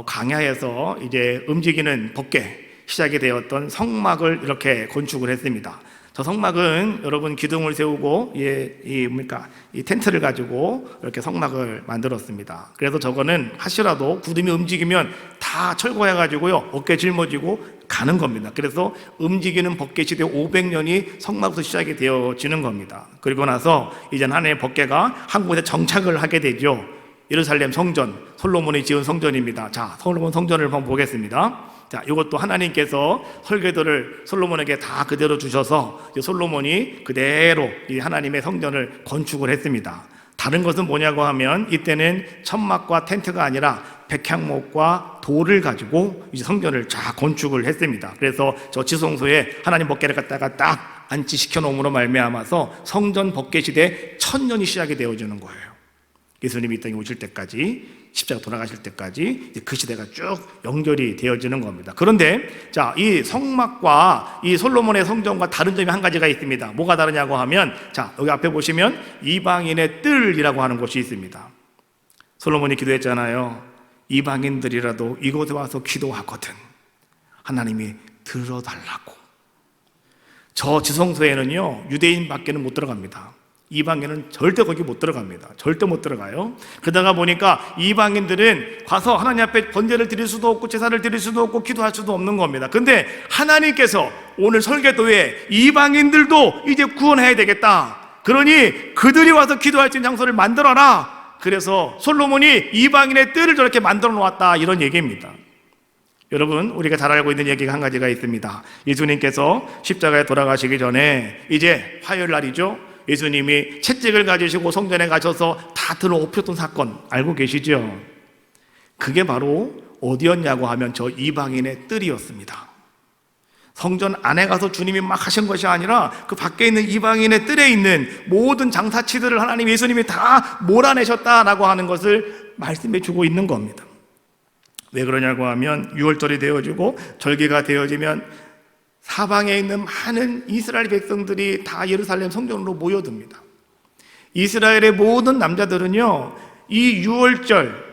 광야에서 이제 움직이는 법궤 시작이 되었던 성막을 이렇게 건축을 했습니다. 저 성막은 여러분 기둥을 세우고 이 텐트를 가지고 이렇게 성막을 만들었습니다. 그래서 저거는 하시라도 구름이 움직이면 다 철거해가지고요 어깨 짊어지고 가는 겁니다. 그래서 움직이는 법궤 시대 500년이 성막부터 시작이 되어지는 겁니다. 그리고 나서 이제 하나님의 법궤가 한 곳에 정착을 하게 되죠. 예루살렘 성전, 솔로몬이 지은 성전입니다. 자, 솔로몬 성전을 한번 보겠습니다. 자, 이것도 하나님께서 설계도를 솔로몬에게 다 그대로 주셔서 솔로몬이 그대로 이 하나님의 성전을 건축을 했습니다. 다른 것은 뭐냐고 하면 이때는 천막과 텐트가 아니라 백향목과 돌을 가지고 이제 성전을 쫙 건축을 했습니다. 그래서 저 지성소에 하나님 법궤를 갖다가 딱 안치시켜 놓음으로 말미암아서 성전 법궤 시대 1000년이 시작이 되어지는 거예요. 예수님이 이 땅에 오실 때까지, 십자가 돌아가실 때까지 그 시대가 쭉 연결이 되어지는 겁니다. 그런데 자, 이 성막과 이 솔로몬의 성전과 다른 점이 한 가지가 있습니다. 뭐가 다르냐고 하면, 자, 여기 앞에 보시면 이방인의 뜰이라고 하는 곳이 있습니다. 솔로몬이 기도했잖아요. 이방인들이라도 이곳에 와서 기도하거든 하나님이 들어달라고. 저 지성소에는요 유대인 밖에는 못 들어갑니다. 이방인은 절대 거기 못 들어갑니다. 절대 못 들어가요. 그러다가 보니까 이방인들은 가서 하나님 앞에 번제를 드릴 수도 없고 제사를 드릴 수도 없고 기도할 수도 없는 겁니다. 근데 하나님께서 오늘 설계도에 이방인들도 이제 구원해야 되겠다. 그러니 그들이 와서 기도할 수 있는 장소를 만들어라. 그래서 솔로몬이 이방인의 뜰을 저렇게 만들어 놓았다, 이런 얘기입니다. 여러분, 우리가 잘 알고 있는 얘기가 한 가지가 있습니다. 예수님께서 십자가에 돌아가시기 전에 이제 화요일 날이죠. 예수님이 채찍을 가지시고 성전에 가셔서 다 들어엎혔던 사건 알고 계시죠? 그게 바로 어디였냐고 하면 저 이방인의 뜰이었습니다. 성전 안에 가서 주님이 막 하신 것이 아니라 그 밖에 있는 이방인의 뜰에 있는 모든 장사치들을 하나님 예수님이 다 몰아내셨다라고 하는 것을 말씀해 주고 있는 겁니다. 왜 그러냐고 하면 유월절이 되어지고 절기가 되어지면 사방에 있는 많은 이스라엘 백성들이 다 예루살렘 성전으로 모여듭니다. 이스라엘의 모든 남자들은요 이 유월절,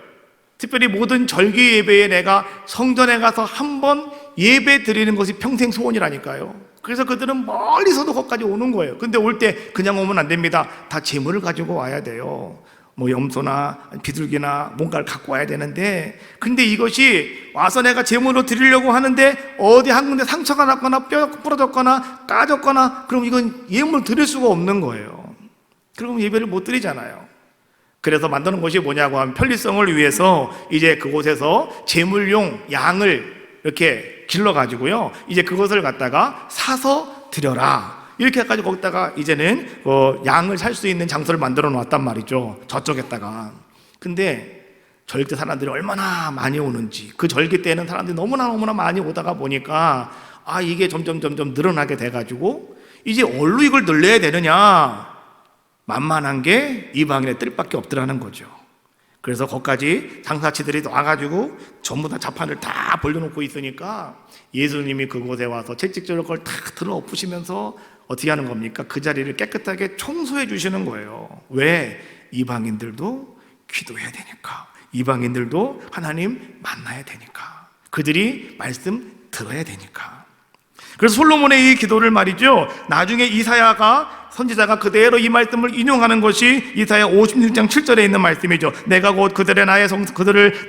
특별히 모든 절기 예배에 내가 성전에 가서 한번 예배 드리는 것이 평생 소원이라니까요. 그래서 그들은 멀리서도 거기까지 오는 거예요. 근데 올 때 그냥 오면 안 됩니다. 다 재물을 가지고 와야 돼요. 뭐 염소나 비둘기나 뭔가를 갖고 와야 되는데, 근데 이것이 와서 내가 제물로 드리려고 하는데 어디 한 군데 상처가 났거나 뼈가 부러졌거나 까졌거나 그럼 이건 예물로 드릴 수가 없는 거예요. 그럼 예배를 못 드리잖아요. 그래서 만드는 것이 뭐냐고 하면 편리성을 위해서 이제 그곳에서 제물용 양을 이렇게 길러가지고요 이제 그것을 갖다가 사서 드려라, 이렇게 해가지고 거기다가 이제는 양을 살 수 있는 장소를 만들어 놨단 말이죠, 저쪽에다가. 근데 절기 때 사람들이 얼마나 많이 오는지, 그 절기 때는 사람들이 너무나 많이 오다가 보니까 이게 점점 늘어나게 돼가지고 이제 어디로 이걸 늘려야 되느냐, 만만한 게 이방인의 뜰밖에 없더라는 거죠. 그래서 거기까지 장사치들이 와가지고 전부 다 자판을 다 벌려놓고 있으니까 예수님이 그곳에 와서 채찍질을 그걸 다 들어엎으시면서 어떻게 하는 겁니까? 그 자리를 깨끗하게 청소해 주시는 거예요. 왜? 이방인들도 기도해야 되니까, 이방인들도 하나님 만나야 되니까, 그들이 말씀 들어야 되니까. 그래서 솔로몬의 이 기도를 말이죠, 나중에 이사야가 선지자가 그대로 이 말씀을 인용하는 것이 이사야 56장 7절에 있는 말씀이죠. 내가 곧 그들을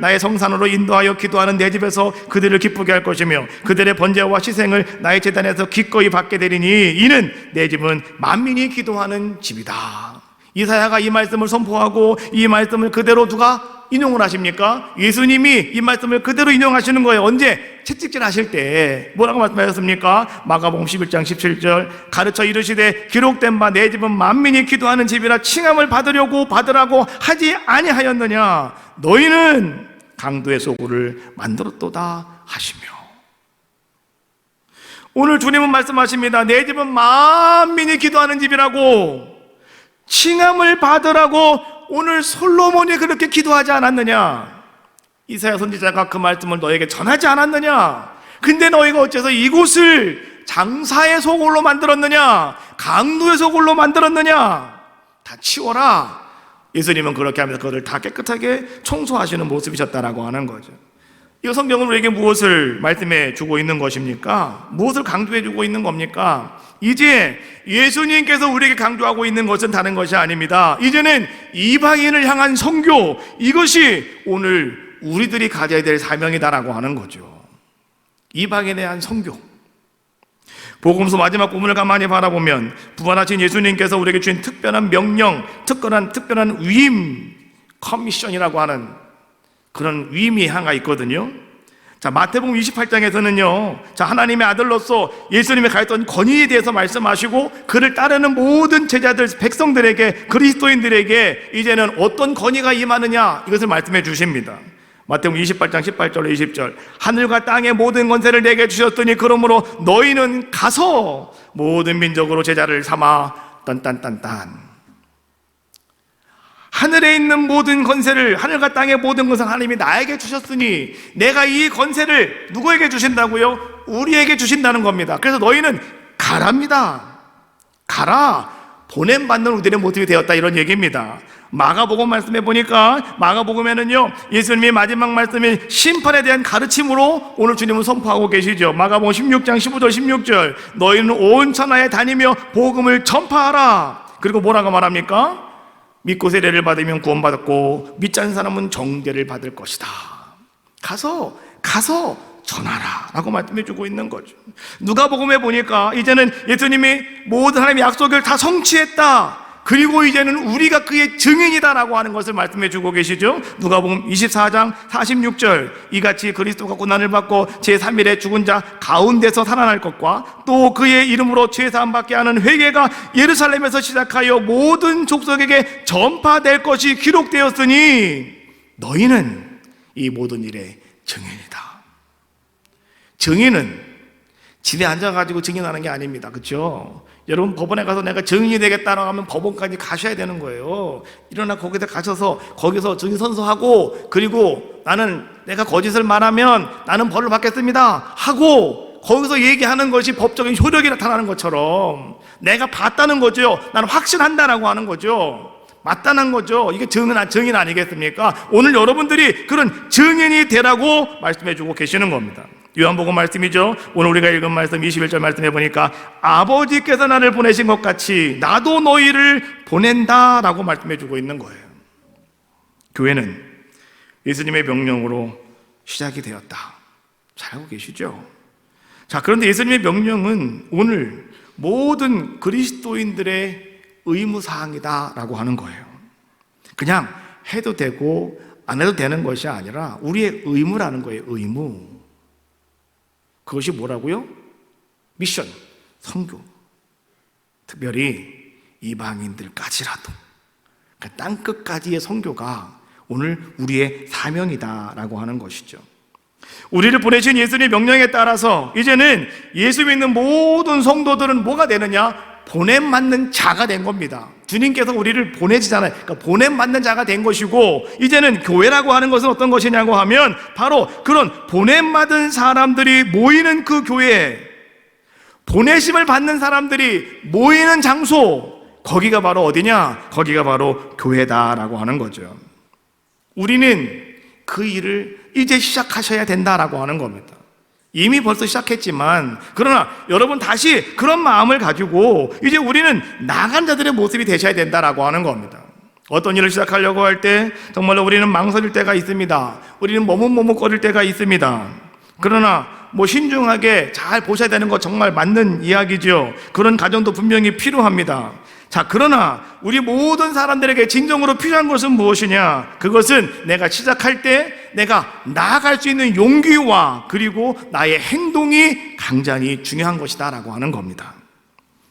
나의 성산으로 인도하여 기도하는 내 집에서 그들을 기쁘게 할 것이며 그들의 번제와 희생을 나의 제단에서 기꺼이 받게 되리니 이는 내 집은 만민이 기도하는 집이다. 이사야가 이 말씀을 선포하고 이 말씀을 그대로 누가 인용을 하십니까? 예수님이 이 말씀을 그대로 인용하시는 거예요. 언제? 채찍질 하실 때 뭐라고 말씀하셨습니까? 마가복음 11장 17절 가르쳐 이르시되 기록된 바 내 집은 만민이 기도하는 집이라 칭함을 받으라고 하지 아니하였느냐, 너희는 강도의 소굴을 만들었도다 하시며. 오늘 주님은 말씀하십니다. 내 집은 만민이 기도하는 집이라고, 칭함을 받으라고 오늘 솔로몬이 그렇게 기도하지 않았느냐? 이사야 선지자가 그 말씀을 너에게 전하지 않았느냐? 근데 너희가 어째서 이곳을 장사의 소굴로 만들었느냐? 강도의 소굴로 만들었느냐? 다 치워라. 예수님은 그렇게 하면서 그것을 다 깨끗하게 청소하시는 모습이셨다라고 하는 거죠. 이 성경은 우리에게 무엇을 말씀해 주고 있는 것입니까? 무엇을 강조해 주고 있는 겁니까? 이제 예수님께서 우리에게 강조하고 있는 것은 다른 것이 아닙니다. 이제는 이방인을 향한 선교, 이것이 오늘 우리들이 가져야 될 사명이다라고 하는 거죠. 이방인에 대한 선교. 복음서 마지막 부분을 가만히 바라보면 부활하신 예수님께서 우리에게 주신 특별한 명령, 특별한 위임, 커미션이라고 하는 그런 위임이 하나 있거든요. 자, 마태복음 28장에서는요, 자, 하나님의 아들로서 예수님이 가졌던 권위에 대해서 말씀하시고 그를 따르는 모든 제자들, 백성들에게, 그리스도인들에게 이제는 어떤 권위가 임하느냐, 이것을 말씀해 주십니다. 마태복음 28장 18절로 20절. 하늘과 땅의 모든 권세를 내게 주셨더니 그러므로 너희는 가서 모든 민족으로 제자를 삼아 딴딴딴딴. 하늘에 있는 모든 권세를, 하늘과 땅의 모든 것을 하나님이 나에게 주셨으니 내가 이 권세를 누구에게 주신다고요? 우리에게 주신다는 겁니다. 그래서 너희는 가랍니다. 가라. 보냄받는 우리들의 모습이 되었다, 이런 얘기입니다. 마가복음 말씀해 보니까 마가복음에는요, 예수님의 마지막 말씀인 심판에 대한 가르침으로 오늘 주님은 선포하고 계시죠. 마가복음 16장 15절 16절. 너희는 온 천하에 다니며 복음을 전파하라. 그리고 뭐라고 말합니까? 믿고 세례를 받으면 구원받았고 믿지 않는 사람은 정죄를 받을 것이다. 가서 전하라 라고 말씀해 주고 있는 거죠. 누가복음에 보니까 이제는 예수님이 모든 하나님의 약속을 다 성취했다, 그리고 이제는 우리가 그의 증인이다 라고 하는 것을 말씀해 주고 계시죠. 누가복음 24장 46절. 이같이 그리스도가 고난을 받고 제3일에 죽은 자 가운데서 살아날 것과 또 그의 이름으로 죄사함 받게 하는 회개가 예루살렘에서 시작하여 모든 족속에게 전파될 것이 기록되었으니 너희는 이 모든 일의 증인이다. 증인은 집에 앉아가지고 증인하는 게 아닙니다. 그렇죠? 여러분, 법원에 가서 내가 증인이 되겠다라고 하면 법원까지 가셔야 되는 거예요. 일어나 거기서 가셔서 거기서 증인 선서하고, 그리고 내가 거짓을 말하면 나는 벌을 받겠습니다 하고 거기서 얘기하는 것이 법적인 효력이 나타나는 것처럼 내가 봤다는 거죠. 나는 확신한다라고 하는 거죠. 맞다는 거죠. 이게 증인 아니겠습니까? 오늘 여러분들이 그런 증인이 되라고 말씀해 주고 계시는 겁니다. 요한복음 말씀이죠. 오늘 우리가 읽은 말씀 21절 말씀해 보니까 아버지께서 나를 보내신 것 같이 나도 너희를 보낸다 라고 말씀해 주고 있는 거예요. 교회는 예수님의 명령으로 시작이 되었다. 잘 알고 계시죠? 자, 그런데 예수님의 명령은 오늘 모든 그리스도인들의 의무사항이다 라고 하는 거예요. 그냥 해도 되고 안 해도 되는 것이 아니라 우리의 의무라는 거예요. 의무. 그것이 뭐라고요? 미션, 선교. 특별히 이방인들까지라도, 그러니까 땅끝까지의 선교가 오늘 우리의 사명이다라고 하는 것이죠. 우리를 보내신 예수님의 명령에 따라서 이제는 예수 믿는 모든 성도들은 뭐가 되느냐? 보냄받는 자가 된 겁니다. 주님께서 우리를 보내시잖아요. 그러니까 보냄받는 자가 된 것이고, 이제는 교회라고 하는 것은 어떤 것이냐고 하면 바로 그런 보냄받은 사람들이 모이는 그 교회, 보내심을 받는 사람들이 모이는 장소, 거기가 바로 어디냐? 거기가 바로 교회다라고 하는 거죠. 우리는 그 일을 이제 시작하셔야 된다라고 하는 겁니다. 이미 벌써 시작했지만, 그러나 여러분 다시 그런 마음을 가지고 이제 우리는 나간 자들의 모습이 되셔야 된다라고 하는 겁니다. 어떤 일을 시작하려고 할 때 정말로 우리는 망설일 때가 있습니다. 우리는 머뭇머뭇거릴 때가 있습니다. 그러나 신중하게 잘 보셔야 되는 거 정말 맞는 이야기죠. 그런 가정도 분명히 필요합니다. 자, 그러나 우리 모든 사람들에게 진정으로 필요한 것은 무엇이냐? 그것은 내가 시작할 때 내가 나아갈 수 있는 용기와 그리고 나의 행동이 굉장히 중요한 것이다 라고 하는 겁니다.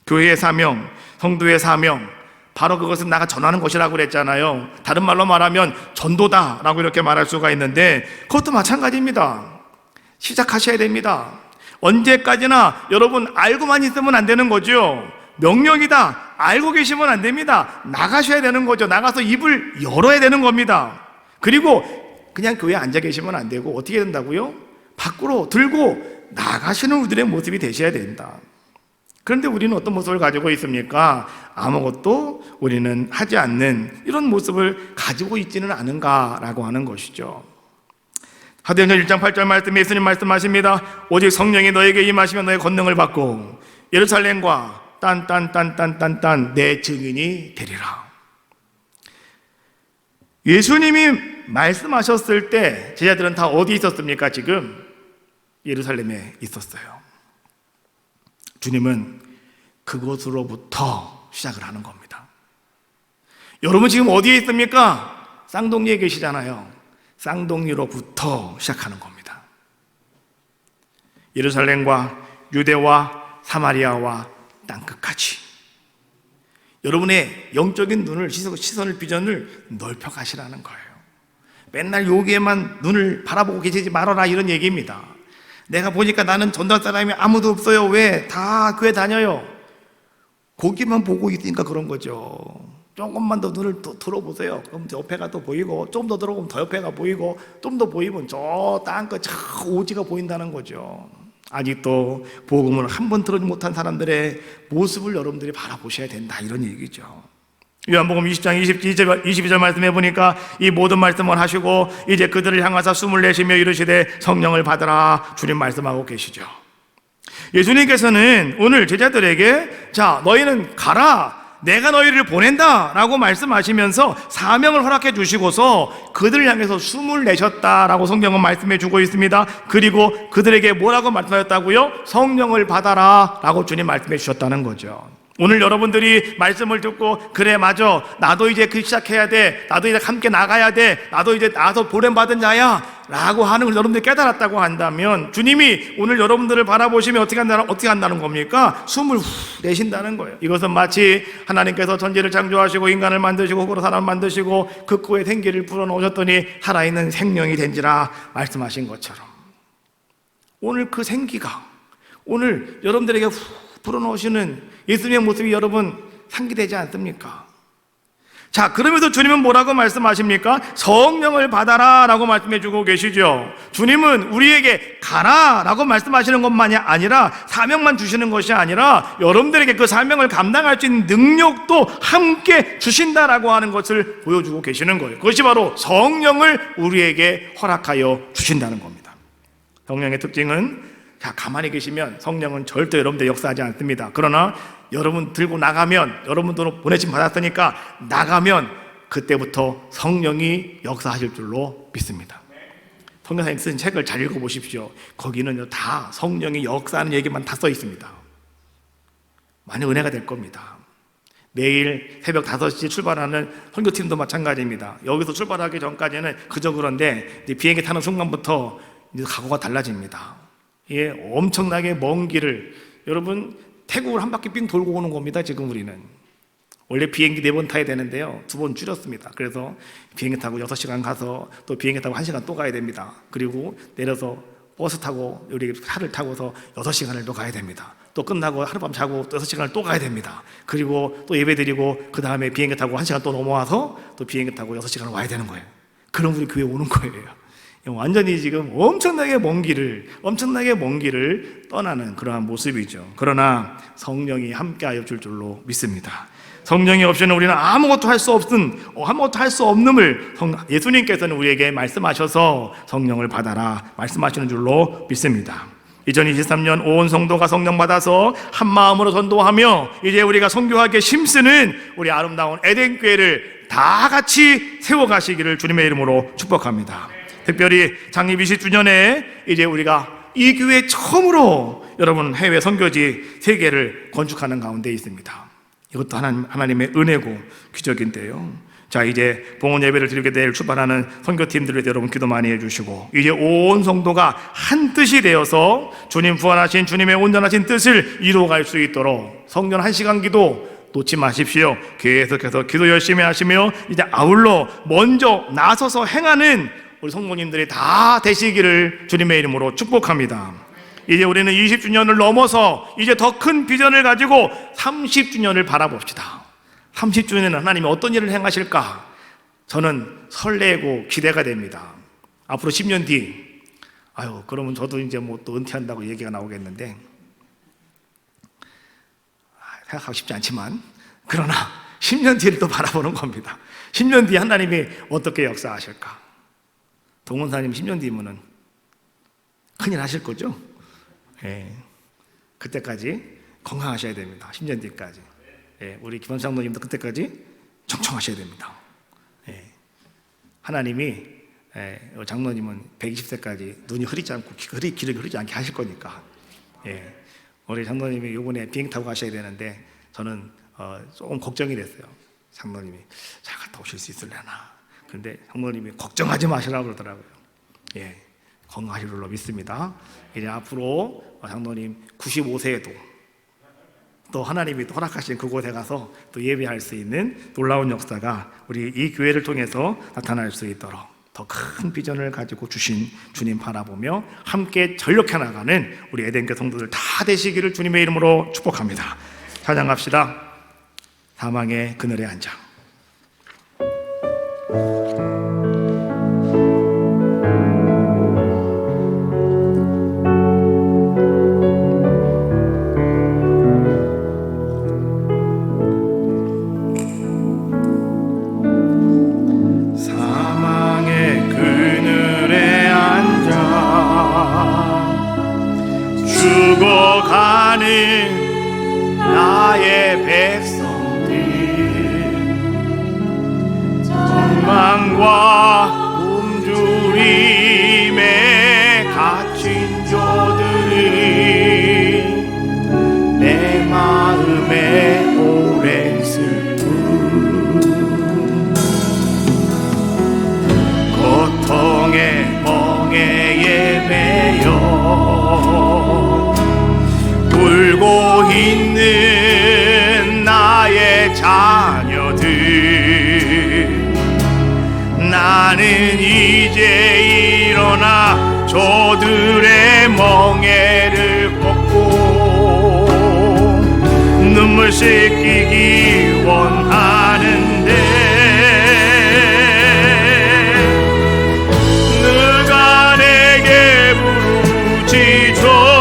교회의 사명, 성도의 사명, 바로 그것은 나가 전하는 것이라고 그랬잖아요. 다른 말로 말하면 전도다 라고 이렇게 말할 수가 있는데, 그것도 마찬가지입니다. 시작하셔야 됩니다. 언제까지나 여러분 알고만 있으면 안 되는 거죠. 명령이다 알고 계시면 안 됩니다. 나가셔야 되는 거죠. 나가서 입을 열어야 되는 겁니다. 그리고 그냥 교회에 앉아 계시면 안 되고 어떻게 된다고요? 밖으로 들고 나가시는 우리들의 모습이 되셔야 된다. 그런데 우리는 어떤 모습을 가지고 있습니까? 아무것도 우리는 하지 않는 이런 모습을 가지고 있지는 않은가라고 하는 것이죠. 사도행전 1장 8절 말씀에 예수님 말씀하십니다. 오직 성령이 너에게 임하시면 너의 권능을 받고 예루살렘과 딴딴딴딴딴딴 내 증인이 되리라. 예수님이 말씀하셨을 때 제자들은 다 어디 있었습니까? 지금 예루살렘에 있었어요. 주님은 그곳으로부터 시작을 하는 겁니다. 여러분 지금 어디에 있습니까? 쌍둥이에 계시잖아요. 쌍둥이로부터 시작하는 겁니다. 예루살렘과 유대와 사마리아와 땅끝까지 여러분의 영적인 눈을, 시선을, 비전을 넓혀 가시라는 거예요. 맨날 여기에만 눈을 바라보고 계시지 말아라, 이런 얘기입니다. 내가 보니까 나는 전도할 사람이 아무도 없어요. 왜? 다 교회 다녀요. 거기만 보고 있으니까 그런 거죠. 조금만 더 눈을 더 들어보세요. 그럼 옆에가 또 보이고, 좀 더 들어보면 더 옆에가 보이고, 좀 더 보이면 저 땅끝 저 오지가 보인다는 거죠. 아직도 복음을 한 번 들어지 못한 사람들의 모습을 여러분들이 바라보셔야 된다, 이런 얘기죠. 요한복음 20장 22절 말씀해 보니까 이 모든 말씀을 하시고 이제 그들을 향하사 숨을 내쉬며 이르시되 성령을 받으라, 주님 말씀하고 계시죠. 예수님께서는 오늘 제자들에게 자, 너희는 가라, 내가 너희를 보낸다 라고 말씀하시면서 사명을 허락해 주시고서 그들을 향해서 숨을 내셨다라고 성경은 말씀해 주고 있습니다. 그리고 그들에게 뭐라고 말씀하셨다고요? 성령을 받아라 라고 주님 말씀해 주셨다는 거죠. 오늘 여러분들이 말씀을 듣고 그래 맞아, 나도 이제 그 시작해야 돼, 나도 이제 함께 나가야 돼, 나도 이제 나서 보냄받은 자야 라고 하는 걸 여러분들이 깨달았다고 한다면 주님이 오늘 여러분들을 바라보시면 어떻게 한다는 겁니까? 숨을 후 내신다는 거예요. 이것은 마치 하나님께서 천지를 창조하시고 인간을 만드시고 흙으로 사람을 만드시고 그 코에 생기를 불어넣으셨더니 살아있는 생명이 된지라 말씀하신 것처럼 오늘 그 생기가 오늘 여러분들에게 후 불어넣으시는 예수님의 모습이 여러분 상기되지 않습니까? 자, 그러면서 주님은 뭐라고 말씀하십니까? 성령을 받아라 라고 말씀해 주고 계시죠. 주님은 우리에게 가라 라고 말씀하시는 것만이 아니라 사명만 주시는 것이 아니라 여러분들에게 그 사명을 감당할 수 있는 능력도 함께 주신다라고 하는 것을 보여주고 계시는 거예요. 그것이 바로 성령을 우리에게 허락하여 주신다는 겁니다. 성령의 특징은 자, 가만히 계시면 성령은 절대 여러분들 역사하지 않습니다. 그러나 여러분 들고 나가면, 여러분도 보내심 받았으니까 나가면 그때부터 성령이 역사하실 줄로 믿습니다. 성경사님 쓴 책을 잘 읽어보십시오. 거기는요 다 성령이 역사하는 얘기만 다 써 있습니다. 많이 은혜가 될 겁니다. 내일 새벽 5시에 출발하는 선교팀도 마찬가지입니다. 여기서 출발하기 전까지는 그저 그런데 비행기 타는 순간부터 이제 각오가 달라집니다. 예, 엄청나게 먼 길을 여러분 태국을 한 바퀴 삥 돌고 오는 겁니다. 지금 우리는 원래 비행기 4번 타야 되는데요 2번 줄였습니다. 그래서 비행기 타고 6시간 가서 또 비행기 타고 1시간 또 가야 됩니다. 그리고 내려서 버스 타고 우리 차를 타고서 6시간을 또 가야 됩니다. 또 끝나고 하룻밤 자고 또 6시간을 또 가야 됩니다. 그리고 또 예배 드리고 그 다음에 비행기 타고 1시간 또 넘어와서 또 비행기 타고 6시간을 와야 되는 거예요. 그럼 우리 교회 오는 거예요. 완전히 지금 엄청나게 먼 길을 떠나는 그러한 모습이죠. 그러나 성령이 함께하여 줄 줄로 믿습니다. 성령이 없이는 우리는 아무것도 할 수 없음을 예수님께서는 우리에게 말씀하셔서 성령을 받아라 말씀하시는 줄로 믿습니다. 2023년 온 성도가 성령 받아서 한 마음으로 전도하며 이제 우리가 선교하기에 힘쓰는 우리 아름다운 에덴교회를 다 같이 세워가시기를 주님의 이름으로 축복합니다. 특별히 창립 20주년에 이제 우리가 이 교회 처음으로 여러분 해외 선교지 3개를 건축하는 가운데 있습니다. 이것도 하나님의 은혜고 기적인데요. 자, 이제 봉헌 예배를 드리게 될 출발하는 선교팀들을 여러분 기도 많이 해주시고 이제 온 성도가 한 뜻이 되어서 주님 부활하신 주님의 온전하신 뜻을 이루어갈 수 있도록 성전 1시간 기도 놓지 마십시오. 계속해서 기도 열심히 하시며 이제 아울러 먼저 나서서 행하는 우리 성도님들이 다 되시기를 주님의 이름으로 축복합니다. 이제 우리는 20주년을 넘어서 이제 더 큰 비전을 가지고 30주년을 바라봅시다. 30주년에는 하나님이 어떤 일을 행하실까? 저는 설레고 기대가 됩니다. 앞으로 10년 뒤, 그러면 저도 이제 뭐 또 은퇴한다고 얘기가 나오겠는데, 생각하고 싶지 않지만, 그러나 10년 뒤를 또 바라보는 겁니다. 10년 뒤에 하나님이 어떻게 역사하실까? 동원사님 10년 뒤면은 큰일 하실 거죠? 예. 그때까지 건강하셔야 됩니다. 10년 뒤까지. 예, 우리 김원수 장로님도 그때까지 청청하셔야 됩니다. 예, 하나님이 장로님은 120세까지 눈이 흐리지 않고 기력이 흐리지 않게 하실 거니까. 예, 우리 장로님이 요번에 비행 타고 가셔야 되는데 저는 조금 걱정이 됐어요. 장로님이 잘 갔다 오실 수 있으려나. 근데 장로님이 걱정하지 마시라고 그러더라고요. 예, 건강하실 줄로 믿습니다. 이제 앞으로 장로님 95세에도 또 하나님이 또 허락하신 그곳에 가서 또 예배할 수 있는 놀라운 역사가 우리 이 교회를 통해서 나타날 수 있도록 더 큰 비전을 가지고 주신 주님 바라보며 함께 전력해 나가는 우리 에덴교 성도들 다 되시기를 주님의 이름으로 축복합니다. 찬양합시다. 사망의 그늘에 앉아. 죽어가는 나의 백성들 전망과 굶주림에 갇힌 자들이 내 마음에 오랜 슬픔 고통의 멍에에 매여 울고 있는 나의 자녀들 나는 이제 일어나 저들의 멍에를 꺾고 눈물 씻기기 원하는데 누가 내게 부르짖어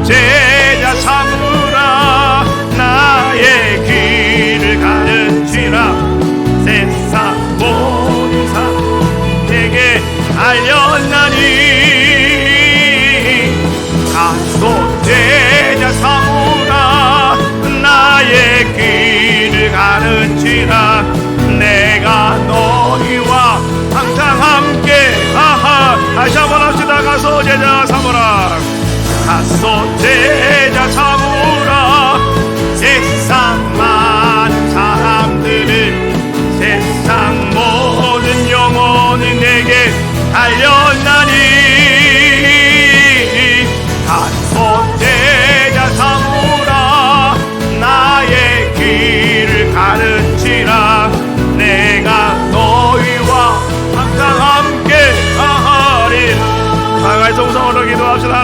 제자 삼으라 나의 길을 가르치라 세상 모든 사 내게 알렸나니 가소 제자 삼으라 나의 길을 가르치라 내가 너희와 항상 함께 다시 한번 합시다. 가소 제자 삼으라 가소 제자 삼으라 세상 많은 사람들을 세상 모든 영혼이 내게 달렸나니